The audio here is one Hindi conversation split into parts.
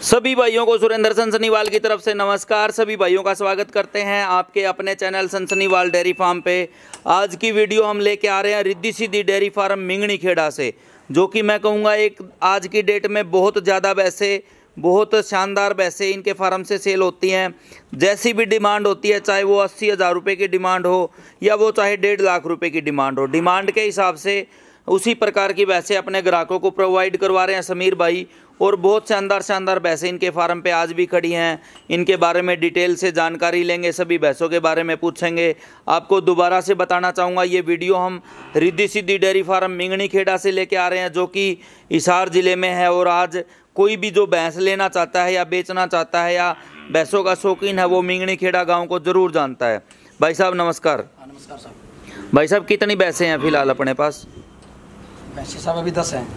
सभी भाइयों को सुरेंद्र सनसनीवाल की तरफ से नमस्कार। सभी भाइयों का स्वागत करते हैं आपके अपने चैनल सनसनीवाल डेयरी फार्म पे। आज की वीडियो हम लेके आ रहे हैं रिद्धि सिद्धि डेयरी फार्म मिंगनी खेड़ा से, जो कि मैं कहूँगा एक आज की डेट में बहुत ज़्यादा भैंसे, बहुत शानदार भैंसे इनके फार्म से सेल होती हैं। जैसी भी डिमांड होती है, चाहे वो 80,000 रुपये की डिमांड हो या वो चाहे 1.5 लाख रुपये की डिमांड हो, डिमांड के हिसाब से उसी प्रकार की भैंसे अपने ग्राहकों को प्रोवाइड करवा रहे हैं समीर भाई। और बहुत शानदार भैंसें इनके फार्म पे आज भी खड़ी हैं। इनके बारे में डिटेल से जानकारी लेंगे, सभी भैंसों के बारे में पूछेंगे। आपको दोबारा से बताना चाहूँगा, ये वीडियो हम रिद्धि सिद्धि डेयरी फार्म मिंगनी खेड़ा से लेके आ रहे हैं, जो कि हिसार ज़िले में है। और आज कोई भी जो भैंस लेना चाहता है या बेचना चाहता है या भैंसों का शौकीन है, वो मिंगनी खेड़ा गाँव को ज़रूर जानता है। भाई साहब नमस्कार। नमस्कार साहब। भाई साहब कितनी भैंसें हैं फिलहाल अपने पास? भैंसे साहब अभी 10 हैं।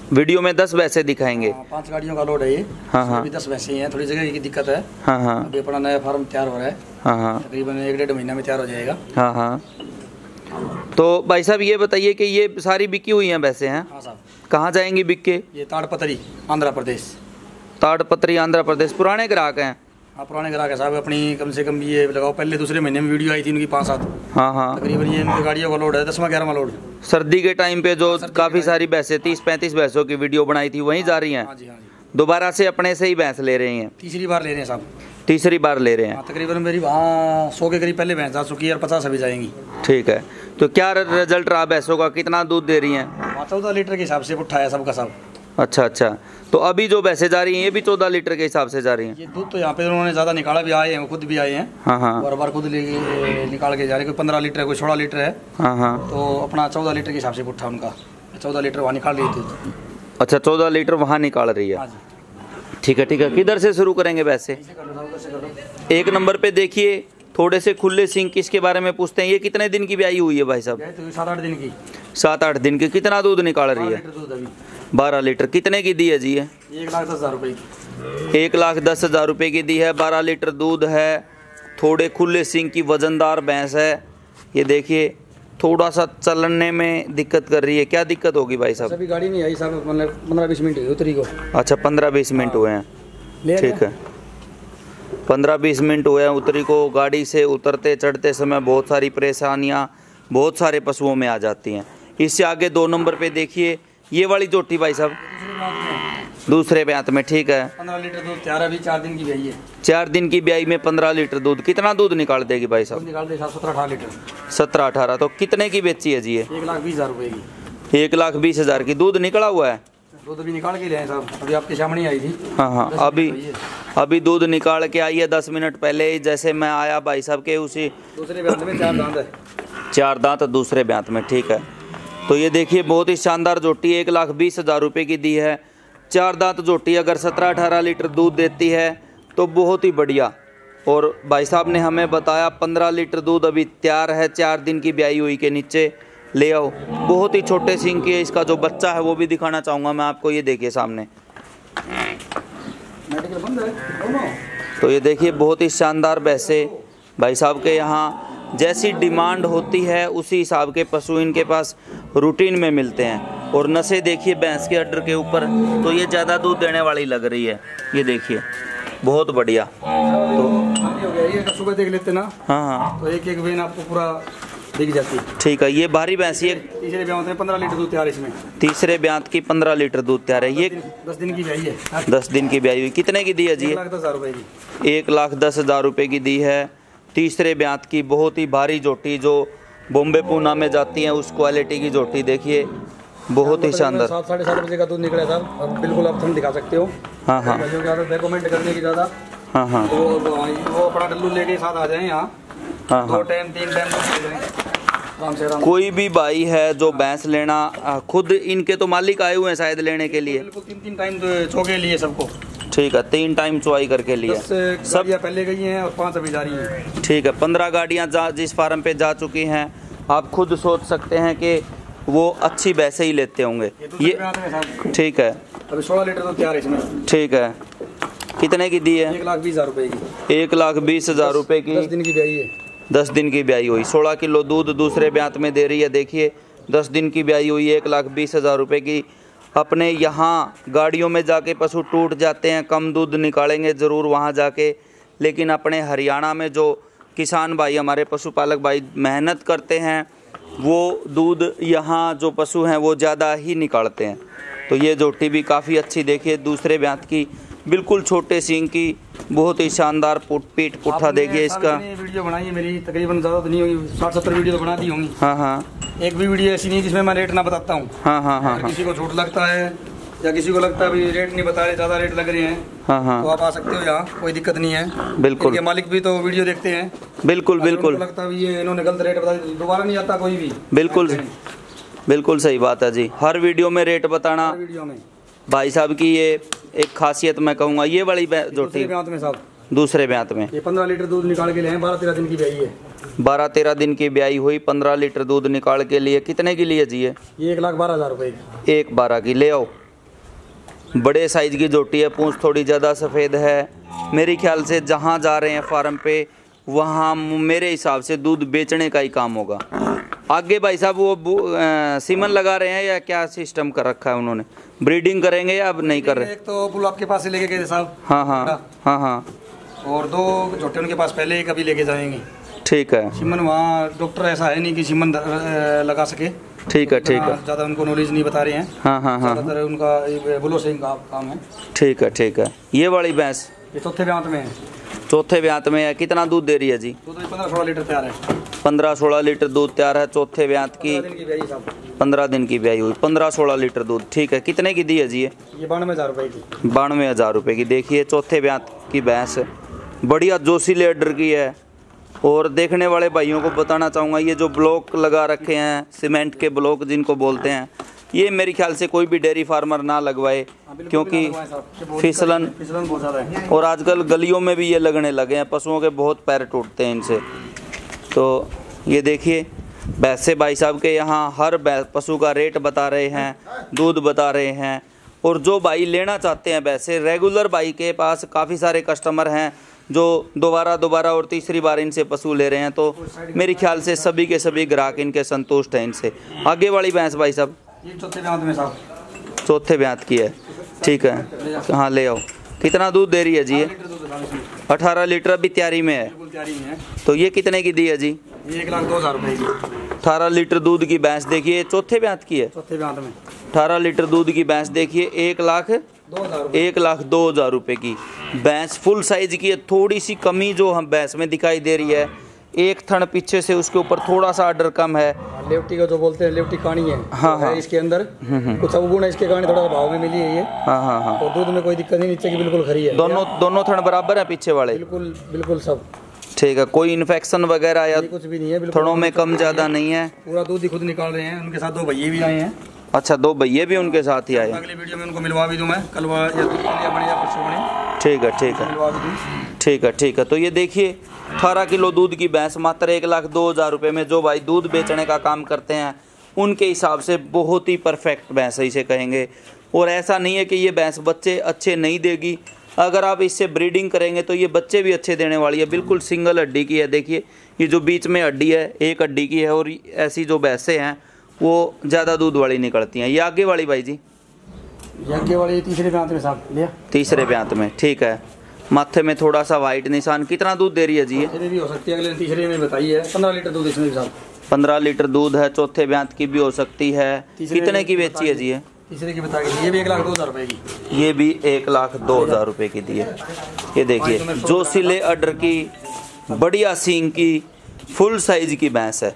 वीडियो में 10 भैंसे दिखाएंगे। 5 गाड़ियों का लोड है ये। हाँ। अभी 10 भैंसे हैं, थोड़ी जगह की दिक्कत है। हाँ। अभी अपना नया फार्म तैयार हो रहा है। हाँ। तकरीबन 1-1.5 महीना में तैयार हो जाएगा। हाँ। तो भाई साहब ये बताइए कि ये सारी बिकी हुई हैं भैंसे हैं? हाँ साहब। कहाँ जाएंगी बिक के? ये ताड़पत्री आंध्र प्रदेश। ताड़पत्री आंध्र प्रदेश। पुराने ग्राहक हैं? हाँ पुराने ग्राहक है साहब। अपनी कम से कम ये लगाओ, पहले दूसरे महीने में वीडियो आई थी उनकी 5-7। हाँ। तकरीबन ये इनकी गाड़ियों का लोड है, 10वां-11वां लोड। सर्दी के टाइम पे जो काफ़ी सारी भैंसें 30-35 भैंसों की वीडियो बनाई थी, वहीं जा रही हैं? हाँ जी। दोबारा से अपने से ही भैंस ले रहे हैं? तीसरी बार ले रहे हैं साहब। तीसरी बार ले रहे हैं। तकरीबन मेरी वहाँ 100 के करीब पहले भैंस जा चुकी है और 50 अभी जाएंगी। ठीक है, तो क्या रिजल्ट रहा भैंसों का? कितना दूध दे रही हैं? 14 लीटर के हिसाब से उठा है सबका सब। अच्छा। तो अभी जो भैंसें जा रही हैं ये भी 14 लीटर के हिसाब से जा रही हैं? ये दूध तो यहाँ पे उन्होंने ज़्यादा निकाला भी आए हैं, वो खुद भी आए हैं। हाँ। बार खुद निकाल के जा रहे हैं। कोई 15 लीटर है, कोई 16 लीटर है। हाँ। तो अपना 14 लीटर के हिसाब से पुट्ठा उनका 14 लीटर वहाँ निकाल रही थी। अच्छा, 14 लीटर वहाँ निकाल रही है। ठीक है। किधर से शुरू करेंगे वैसे? एक नंबर पे देखिए, थोड़े से खुले सिंक, इसके बारे में पूछते हैं। ये कितने दिन की ब्याई हुई है भाई साहब? 7-8 दिन की। 7-8 दिन की। कितना दूध निकाल रही है? 12 लीटर। कितने की दी है जी ये? 1,10,000 रुपये की। 1,10,000 रुपये की दी है। 12 लीटर दूध है। थोड़े खुले सिंक की वजनदार भैंस है। ये देखिए, थोड़ा सा चलने में दिक्कत कर रही है। क्या दिक्कत होगी भाई साहब? अभी गाड़ी नहीं आई साहब, मतलब 15-20 मिनट हुई उतरी को। अच्छा, 15-20 मिनट हुए हैं। ठीक है, 15-20 मिनट हुए हैं उतरी को। गाड़ी से उतरते चढ़ते समय बहुत सारी परेशानियां बहुत सारे पशुओं में आ जाती हैं। इससे आगे 2 नंबर पे देखिए, ये वाली जोटी भाई साहब दूसरे ब्यात में। ठीक है, 15 लीटर दूध तैयार है। अभी 4 दिन की ब्याई है। 4 दिन की ब्याई में 15 लीटर दूध। कितना दूध निकाल देगी भाई साहब? निकाल दे 17-18 लीटर। 17-18। तो कितने की बेची है जी ये? 1,20,000 रुपये की। 1,20,000 की। दूध निकला हुआ है? दूध अभी निकाल के ले आए साहब, अभी आपके सामने आई थी। हाँ। अभी दूध निकाल के आई है 10 मिनट पहले ही। जैसे मैं आया भाई साहब के उसी दूसरे ब्यात में 4 दांत है। 4 दांत दूसरे ब्यात में। ठीक है, तो ये देखिए बहुत ही शानदार जोटी 1,20,000 रुपये की दी है। 4 दांत जोटी अगर 17-18 लीटर दूध देती है तो बहुत ही बढ़िया। और भाई साहब ने हमें बताया 15 लीटर दूध अभी तैयार है। 4 दिन की ब्याई हुई के नीचे ले आओ। बहुत ही छोटे सिंग की है। इसका जो बच्चा है वो भी दिखाना चाहूँगा मैं आपको। ये देखिए सामने, तो ये देखिए बहुत ही शानदार भैंसे भाई साहब के यहाँ। जैसी डिमांड होती है उसी हिसाब के पशु इनके पास रूटीन में मिलते हैं। और नसें देखिए भैंस के अड्डर के ऊपर, तो ये ज़्यादा दूध देने वाली लग रही है। ये देखिए बहुत बढ़िया। तो सुबह देख लेते ना। हाँ। तो एक वेन आपको पूरा दिख जाती है। ठीक है, ये भारी भैंसी है। तीसरे ब्यात में 15 लीटर दूध तैयार इसमें। तीसरे ब्यात की 15 लीटर दूध तैयार है। ये 10 दिन की ब्याई है। 10 दिन की ब्याई हुई। कितने की दी है जी? 1,10,000 रुपये की। 1,10,000 रुपये की दी है। तीसरे ब्यात की बहुत ही भारी जोटी, जो बॉम्बे पूना में जाती है उस क्वालिटी की जोटी। देखिए बहुत ही शानदार। 7-7:30 बजे का दूध निकला साहब। अब बिल्कुल आप दिखा सकते हो। हाँ। कमेंट करने की ज़्यादा। हाँ। तो वो अपना डल्लू लेके साथ आ जाए यहाँ। हाँ। 2 टाइम 3 टाइम कोई भी भाई है जो भैंस लेना, खुद इनके तो मालिक आए हुए हैं शायद लेने के लिए। बिल्कुल 3 टाइम तो चौके लिए सबको। ठीक है, 3 टाइम चुवाई करके लिए। सब पहले गई हैं और 5 अभी जा रही हैं। ठीक है, 15 गाड़ियाँ जिस फार्म पे जा चुकी हैं। आप खुद सोच सकते हैं कि वो अच्छी भैंसे ही लेते होंगे ये। ठीक है, अभी 16 लीटर तो तैयार है इसमें। ठीक है, कितने की दी है? 1,20,000 रुपये की। 1,20,000 रुपये की। 10 दिन की ब्याई है। 10 दिन की ब्याई हुई। 16 किलो दूध दूसरे ब्यात में दे रही है। देखिए 10 दिन की ब्याई हुई 1,20,000 रुपये की। अपने यहाँ गाड़ियों में जाके पशु टूट जाते हैं, कम दूध निकालेंगे ज़रूर वहाँ जाके, लेकिन अपने हरियाणा में जो किसान भाई हमारे पशुपालक भाई मेहनत करते हैं वो दूध यहाँ जो पशु हैं वो ज़्यादा ही निकालते हैं। तो ये जोटी भी काफ़ी अच्छी देखिए, दूसरे ब्यात की, बिल्कुल छोटे सींग की, बहुत ही शानदार पीठ पुट्ठा देखिए इसका। वीडियो बनाई है मेरी, तकरीबन ज़्यादा तो नहीं होगी, 60-70 वीडियो तो बना दी होंगी। हाँ हाँ, एक भी वीडियो ऐसी नहीं जिसमें मैं रेट ना बताता हूँ। हाँ हाँ हाँ, किसी को झूठ लगता है या किसी को लगता है भाई रेट नहीं बता रहे, ज़्यादा रेट लग रहे हैं, हाँ हाँ, तो आप आ सकते हो यहाँ, कोई दिक्कत नहीं है। बिल्कुल, इनके मालिक भी तो वीडियो देखते हैं। बिल्कुल बिल्कुल, लगता है ये इन्होंने गलत रेट बता दिया, दोबारा नहीं आता कोई भी। बिल्कुल बिल्कुल सही बात है जी, हर वीडियो में रेट बताना वीडियो में भाई साहब की ये एक खासियत मैं कहूँगा। ये वाली जोटी में साहब दूसरे ब्यात में ये 15 लीटर दूध निकाल के लिए 12-13 दिन की ब्याई है। 12-13 दिन की ब्याई हुई, 15 लीटर दूध निकाल के लिए। कितने की लिए जी ये? 1,12,000 रुपये की। 1,12 की ले आओ। बड़े साइज की जोटी है, पूंछ थोड़ी ज़्यादा सफ़ेद है। मेरे ख्याल से जहाँ जा रहे हैं फार्म पे वहाँ मेरे हिसाब से दूध बेचने का ही काम होगा। आगे भाई साहब वो सीमन लगा रहे हैं या क्या सिस्टम कर रखा है उन्होंने? ब्रीडिंग करेंगे या अब नहीं कर रहे? एक तो बुल आपके पास से लेके गए साहब। हाँ हाँ हाँ हाँ, और 2 छोटे उनके पास पहले एक अभी लेके जाएंगे। ठीक है। सीमन वहाँ डॉक्टर ऐसा है नहीं कि सीमन लगा सके। ठीक है ठीक है, ज़्यादा उनको नॉलेज नहीं बता रहे हैं। हाँ हाँ हाँ, ज़्यादातर उनका बुलो से काम है। ठीक है ठीक है। ये वाली भैंस ये चौथे ब्यात में है। चौथे ब्यात में है। कितना दूध दे रही है जी? दूध 15-16 लीटर तैयार है। 15-16 लीटर दूध तैयार है चौथे ब्यात की। 15 दिन की ब्याई हुई, 15-16 लीटर दूध। ठीक है, कितने की दी है जी ये? 92,000 रुपये की। 92,000 रुपये की। देखिए चौथे ब्यात की भैंस बढ़िया जोशीले अड्डर की है। और देखने वाले भाइयों को बताना चाहूँगा, ये जो ब्लॉक लगा रखे हैं, सीमेंट के ब्लॉक जिनको बोलते हैं, ये मेरे ख्याल से कोई भी डेयरी फार्मर ना लगवाए, क्योंकि फिसलन बहुत ज़्यादा है। और आजकल गलियों में भी ये लगने लगे हैं, पशुओं के बहुत पैर टूटते हैं इनसे। तो ये देखिए वैसे भाई साहब के यहाँ हर पशु का रेट बता रहे हैं, दूध बता रहे हैं। और जो भाई लेना चाहते हैं, वैसे रेगुलर भाई के पास काफ़ी सारे कस्टमर हैं जो दोबारा और तीसरी बार इनसे पशु ले रहे हैं। तो मेरे ख्याल से सभी के सभी ग्राहक इनके संतुष्ट हैं इनसे। आगे वाली भैंस भाई साहब ये चौथे ब्यात में साहब, चौथे ब्यात की है। ठीक है, हाँ ले आओ। कितना दूध दे रही है जी ये? 18 लीटर अभी तैयारी में है। तो ये कितने की दी है जी? ये 1,02,000 रुपये की। 18 लीटर दूध की भैंस देखिए, चौथे ब्यात की है। चौथे ब्यात में 18 लीटर दूध की भैंस देखिए, 1,02,000 रुपये की भैंस फुल साइज की है। थोड़ी सी कमी जो हम भैंस में दिखाई दे रही है, एक थन पीछे से उसके ऊपर थोड़ा सा आर्डर कम है। लेवटी का जो बोलते हैं लेवटी कहानी है। हाँ हाँ, इसके अंदर कुछ अवगुण है, इसके कारण थोड़ा सा भाव में मिली है ये। हाँ हाँ हाँ, और दूध में कोई दिक्कत नहीं, नीचे की बिल्कुल खरी है। दोनों थन बराबर है पीछे वाले? बिल्कुल बिल्कुल सब ठीक है। कोई इन्फेक्शन वगैरह या कुछ भी नहीं है, थनों में कम ज्यादा नहीं है। पूरा दूध ही खुद निकाल रहे हैं। उनके साथ 2 भैये भी आए हैं। अच्छा, 2 भैये भी उनके साथ ही आए। अगले वीडियो में उनको मिलवा भी दूं मैं, कल या परसों बने। ठीक है ठीक है ठीक है ठीक है। तो ये देखिए 18 किलो दूध की भैंस मात्र 1,02,000 रुपये में, जो भाई दूध बेचने का काम करते हैं उनके हिसाब से बहुत ही परफेक्ट भैंस इसे कहेंगे। और ऐसा नहीं है कि ये भैंस बच्चे अच्छे नहीं देगी, अगर आप इससे ब्रीडिंग करेंगे तो ये बच्चे भी अच्छे देने वाली है। बिल्कुल सिंगल हड्डी की है। देखिए ये जो बीच में हड्डी है, एक हड्डी की है। और ऐसी जो भैंसें हैं वो ज़्यादा दूध वाली निकलती हैं। ये आगे वाली भाई जी? ये आगे वाली तीसरे ब्यात में साहब लिया। तीसरे ब्यात में, ठीक है। माथे में थोड़ा सा वाइट निशान। कितना दूध दे रही है जी ये? भी हो सकती है, अगले तीसरे में बताई है। 15 लीटर दूध इसमें साहब। 15 लीटर दूध है, चौथे ब्यात की भी हो सकती है। कितने की बेची है जी ये? तीसरे की बता के ये भी 1,02,000 रुपये की। ये भी 1,02,000 रुपये की दी है। ये देखिए जो सिले अडर की बढ़िया सींग की फुल साइज की भैंस है।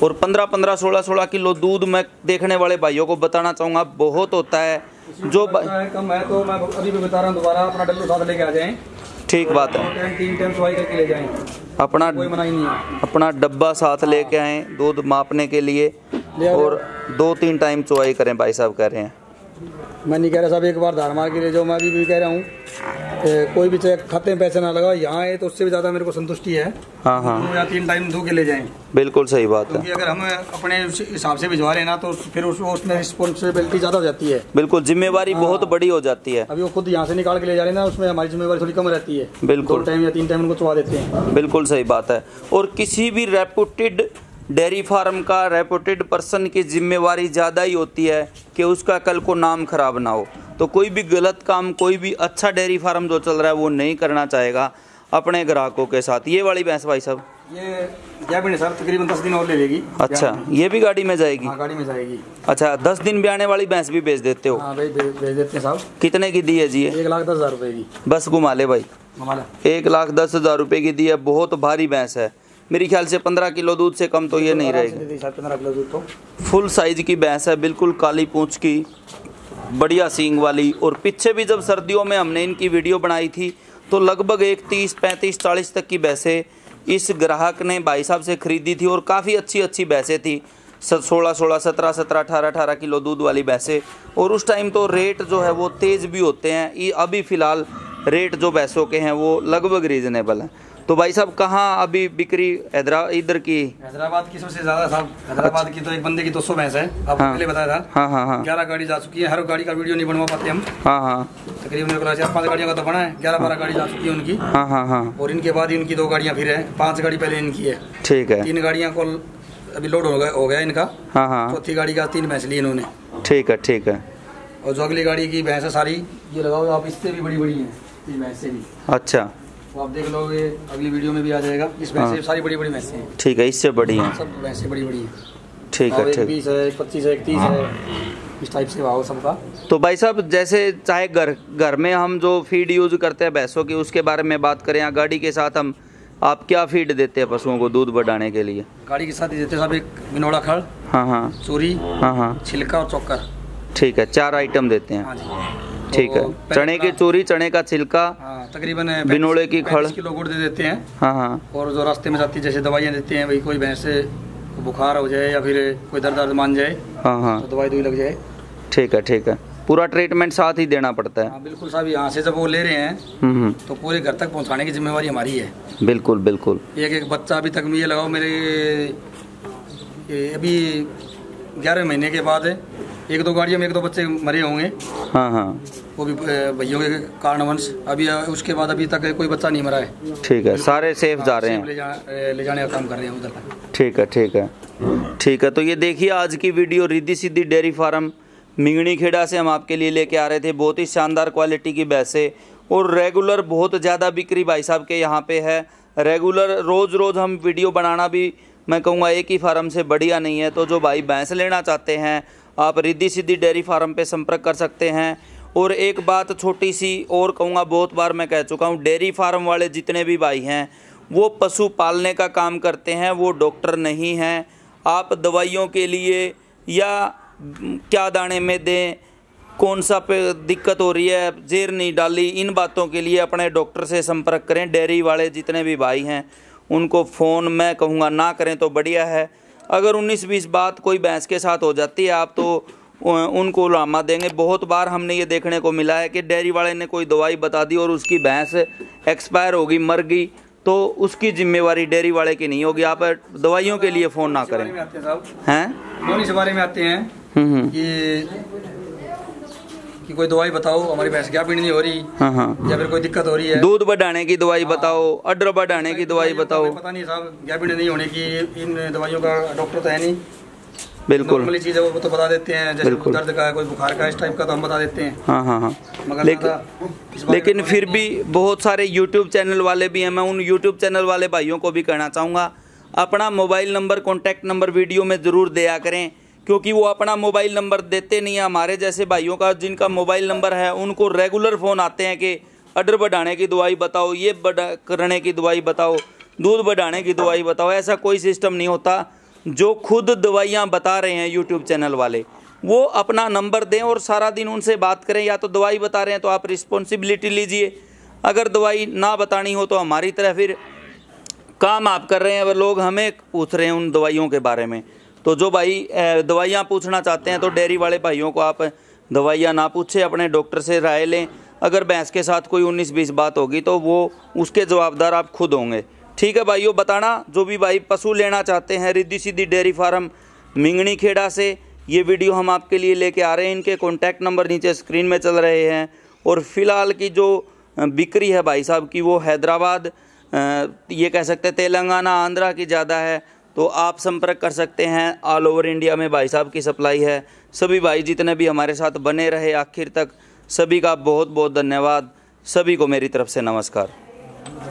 और 15-15, 16-16 किलो दूध मैं देखने वाले भाइयों को बताना चाहूँगा बहुत होता है। जो कम है तो मैं अभी भी बता रहा हूँ, दोबारा अपना डल्लू साथ लेके आ जाएं। ठीक बात है, 3 टाइम चुवाई करके ले जाएं। अपना कोई मनाही नहीं है। अपना डब्बा साथ लेके आएँ दूध मापने के लिए, और 2-3 टाइम चुवाई करें भाई साहब कह रहे हैं। मैं नहीं कह रहा साहब एक बार धार मार के ले जाओ, मैं अभी भी कह रहा हूँ कोई भी चाहे खाते में पैसे ना लगाओ, यहाँ है तो उससे भी ज़्यादा मेरे को संतुष्टि है। हाँ हाँ, 2 या 3 टाइम धो के ले जाएं। बिल्कुल सही बात है, क्योंकि अगर हम अपने हिसाब से भिजवा रहे ना तो फिर उसमें रिस्पॉन्सिबिलिटी ज़्यादा हो जाती है। बिल्कुल, जिम्मेवारी बहुत बड़ी हो जाती है। अभी वो खुद यहाँ से निकाल के ले जा रहे हैं ना, उसमें हमारी जिम्मेवारी थोड़ी कम रहती है। बिल्कुल, 2 टाइम या 3 टाइम उनको चुवा देते हैं। बिल्कुल सही बात है। और किसी भी रेपुटेड डेयरी फार्म का रेपुटेड पर्सन की जिम्मेवारी ज़्यादा ही होती है कि उसका कल को नाम खराब ना हो। तो कोई भी गलत काम, कोई भी अच्छा डेयरी फार्म जो चल रहा है वो नहीं करना चाहेगा अपने ग्राहकों के साथ। ये वाली भैंस भाई साहब ये सर तकरीबन 10 दिन और ले लेगी। अच्छा, ये भी गाड़ी में जाएगी? हाँ, गाड़ी में जाएगी। अच्छा, 10 दिन ब्याने वाली भैंस भी बेच देते हो? हाँ भाई, बेच देते हैं साहब। कितने की दी है जी? 1,10,000 रुपए की। बस घुमा ले भाई, 1,10,000 रुपए की दी है। बहुत भारी भैंस है, मेरे ख्याल से 15 किलो दूध से कम तो ये नहीं रहेगी। 15 किलो दूध तो फुल साइज की भैंस है, बिल्कुल काली पूंछ की, बढ़िया सींग वाली। और पीछे भी जब सर्दियों में हमने इनकी वीडियो बनाई थी तो लगभग एक 30, 35, 40 तक की भैंसें इस ग्राहक ने भाई साहब से खरीदी थी और काफ़ी अच्छी भैंसें थी। 16, 17, 18 किलो दूध वाली भैंसें। और उस टाइम तो रेट जो है वो तेज़ भी होते हैं। अभी फ़िलहाल रेट जो भैंसों के हैं वो लगभग रीज़नेबल हैं। तो भाई साहब कहाँ अभी बिक्री? इधर की हैदराबाद की सबसे ज़्यादा साहब। हैदराबाद की तो एक बंदे की 200 भैंस है, आपको पहले बताया था। हाँ। 11 गाड़ी जा चुकी है। हर गाड़ी का वीडियो नहीं बनवा पाते हम। हाँ। तकरीबन 4-5 गाड़ियों का तो बना है, 11-12 गाड़ी जा चुकी है उनकी। हाँ। और इनके बाद इनकी 2 गाड़ियाँ फिर है, 5 गाड़ी पहले इनकी है। ठीक है। 3 गाड़ियाँ को अभी लोड हो गया इनका। हाँ। चौथी गाड़ी का 3 भैंस ली इन्होंने। ठीक है। और जो अगली गाड़ी की भैंस है सारी, ये लगाओ आप, इससे भी बड़ी है ये भैंसें भी। अच्छा, आप देख लोगे, अगली वीडियो में भी आ जाएगा। इस भैंस से सारी बड़ी भैंसें हैं। ठीक है, इससे बड़ी हैं सब भैंसें, बड़ी है। ठीक है। 20 है, 25 है, 30 है, इस टाइप से भाव सबका। तो भाई साहब जैसे चाहे घर में हम जो फीड यूज करते हैं भैंसों की, उसके बारे में बात करें, या गाड़ी के साथ आप क्या फीड देते हैं पशुओं को दूध बढ़ाने के लिए? गाड़ी के साथ ही देते हैं साहब, एक बिनोड़ा खड़, हाँ, चूरी, हाँ, छिलका और चोकर। ठीक है, 4 आइटम देते हैं। हाँ जी। ठीक है, चने की चूरी, चने का छिलका, तकरीबन बिनोड़े की खड़, 5 किलो गुड़ दे देते हैं। हाँ। और जो रास्ते में जाती है जैसे दवाइयाँ देते हैं, भाई कोई भैंस से बुखार हो जाए या फिर कोई दर्द मान जाए, हाँ, तो दवाई लग जाए। ठीक है। पूरा ट्रीटमेंट साथ ही देना पड़ता है? हाँ, बिल्कुल साहब। यहाँ से जब वो ले रहे हैं तो पूरे घर तक पहुँचाने की जिम्मेवारी हमारी है। बिल्कुल। एक बच्चा अभी तक में ये लगाओ मेरे अभी 11 महीने के बाद 1-2 गाड़ियों में 1-2 बच्चे मरे होंगे। हाँ। वो भी भैयों के कारणवश। अभी उसके बाद अभी तक कोई बच्चा नहीं मरा है। ठीक है, सारे सेफ जा रहे हैं, ले जाने का काम कर रहे हैं उधर तक। ठीक है। तो ये देखिए आज की video Riddhi Siddhi dairy farm Mingni Kheda से हम आपके लिए लेके आ रहे थे। बहुत ही शानदार क्वालिटी की भैंसें और रेगुलर बहुत ज़्यादा बिक्री भाई साहब के यहाँ पे है। रेगुलर रोज़ हम वीडियो बनाना भी मैं कहूँगा एक ही फार्म से बढ़िया नहीं है। तो जो भाई भैंस लेना चाहते हैं आप रिद्धि सिद्धि डेयरी फार्म पे संपर्क कर सकते हैं। और एक बात छोटी सी और कहूँगा, बहुत बार मैं कह चुका हूँ, डेयरी फार्म वाले जितने भी भाई हैं वो पशु पालने का काम करते हैं, वो डॉक्टर नहीं हैं। आप दवाइयों के लिए या क्या दाने में दें, कौन सा पे दिक्कत हो रही है, जेर नहीं डाली, इन बातों के लिए अपने डॉक्टर से संपर्क करें। डेयरी वाले जितने भी भाई हैं उनको फ़ोन मैं कहूँगा ना करें तो बढ़िया है। अगर 19-20 बात कोई भैंस के साथ हो जाती है आप तो उनको लामा देंगे। बहुत बार हमने ये देखने को मिला है कि डेयरी वाले ने कोई दवाई बता दी और उसकी भैंस एक्सपायर होगी, मर गई, तो उसकी जिम्मेवारी डेयरी वाले की नहीं होगी। आप दवाइयों के लिए फ़ोन ना करें। हैं दोनों इस बारे में आते हैं कि कोई दवाई बताओ, हमारी भैंस क्या पीनी नहीं हो रही, या फिर कोई दिक्कत हो रही है, दूध बढ़ाने की दवाई बताओ, अडर बढ़ाने की दवाई बताओ। पता नहीं साहब, क्या पीनी नहीं होने की, इन दवाइयों का डॉक्टर तो है नहीं। बिल्कुल नॉर्मली चीज़ है वो तो बता देते हैं, जैसे दर्द का, कोई बुखार का, इस टाइप का तो हम बता देते हैं। हाँ। लेकिन फिर भी बहुत सारे यूट्यूब चैनल वाले भी हैं। मैं उन यूट्यूब चैनल वाले भाइयों को भी कहना चाहूँगा, अपना mobile number, contact number video में ज़रूर दिया करें, क्योंकि वो अपना मोबाइल नंबर देते नहीं है। हमारे जैसे भाइयों का जिनका मोबाइल नंबर है उनको रेगुलर फ़ोन आते हैं कि अडर बढ़ाने की दवाई बताओ, ये करने की दवाई बताओ, दूध बढ़ाने की दवाई बताओ। ऐसा कोई सिस्टम नहीं होता। जो खुद दवाइयाँ बता रहे हैं यूट्यूब चैनल वाले, वो अपना नंबर दें और सारा दिन उनसे बात करें। या तो दवाई बता रहे हैं तो आप रिस्पॉन्सिबिलिटी लीजिए, अगर दवाई ना बतानी हो तो हमारी तरह फिर काम आप कर रहे हैं, लोग हमें पूछ रहे हैं उन दवाइयों के बारे में। तो जो भाई दवाइयाँ पूछना चाहते हैं तो डेयरी वाले भाइयों को आप दवाइयाँ ना पूछे, अपने डॉक्टर से राय लें। अगर भैंस के साथ कोई 19-20 बात होगी तो वो उसके जवाबदार आप खुद होंगे। ठीक है भाइयों, बताना जो भी भाई पशु लेना चाहते हैं रिद्धि सिद्धि डेयरी फार्म मिंगनी खेड़ा से, ये वीडियो हम आपके लिए लेके आ रहे हैं। इनके कॉन्टैक्ट नंबर नीचे स्क्रीन में चल रहे हैं। और फिलहाल की जो बिक्री है भाई साहब की, वो हैदराबाद, ये कह सकते हैं तेलंगाना, आंध्रा की ज़्यादा है। तो आप संपर्क कर सकते हैं। ऑल ओवर इंडिया में भाई साहब की सप्लाई है। सभी भाई जितने भी हमारे साथ बने रहे आखिर तक, सभी का बहुत बहुत धन्यवाद। सभी को मेरी तरफ से नमस्कार।